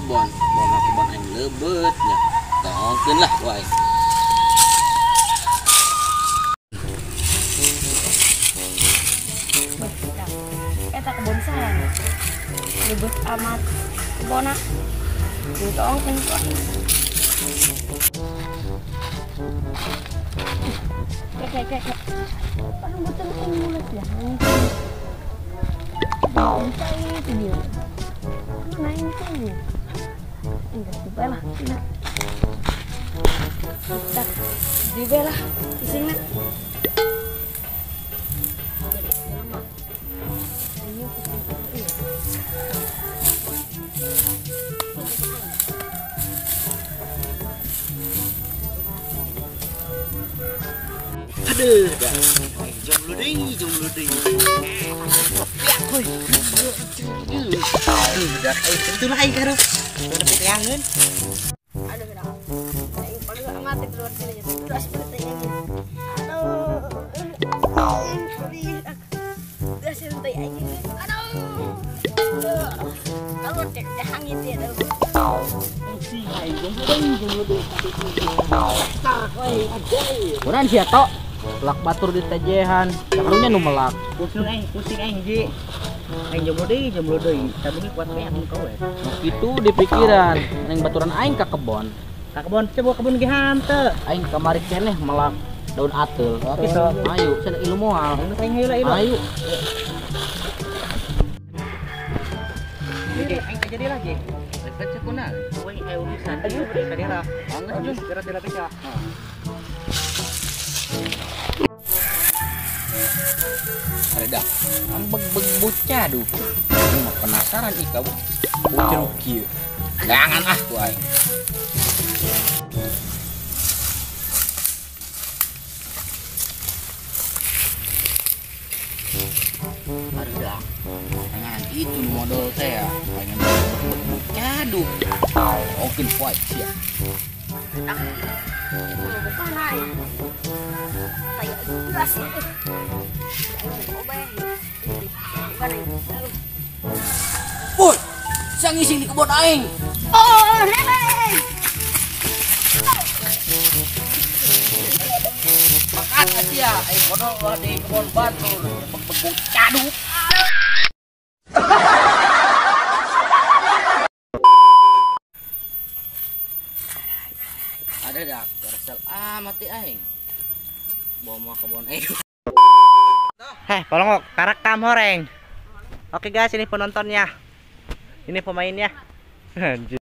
kebon bawa kebon aing lebet nya tongkeun lah wae. Eta kebon saya lebet amat kebona ditongkeun kok. Kayak paling betul mulut ya. Bisa itu dia. Mana ini tuh? Enggak coba lah, sini. Kita coba lah, di sini. Aduh, dah. Jomblo deh. Ya, kuy. Dah, itu lah aing karo. Udah peteangeun. Aduh, dah. Aing paling amat keluar sini. Terus peteangeun. Aduh. Udah santai aja. Aduh. Kalau cek hangit ya dah. Si aing jomblo deh. Tak, koy. Urang sia tok. Lak batur di tejehan, karunya nu melak. Pusing aing ji. Aing jomblo deui. Tabungi kuat we mun kowe. Itu di pikiran, neng baturan aing ka kebon. Ka kebon, coba kebon ge hanteu. Aing kamari keneh melak daun ateul. Kitu. Ayo, cenah ilmu moal. Aing heula ilu. Ayo. Aing jadi lagi. Lepet cekuna. Kowe ayo urusan. Ayo, kadira. Anggeus kira-kira bisa. Ada ambeg bocah duh. Mah penasaran ih kau. Bocah kieu. Jangan ah ku aing. Ada. Jangan itu modal teh ya. Pengen bocah duh. Oke poin sia. Bukan aing. Kayak jelas ya. Woi, sang ngising di kebun aing. Oh, nenek. Makan aja, aing modal di kebun batur, beg-beg caduk. Ada dak, rasal amat di aing. Bawa kebun aing. Heh, polongok, karekam horeng. Oke guys, ini penontonnya. Ini pemainnya. Anjir.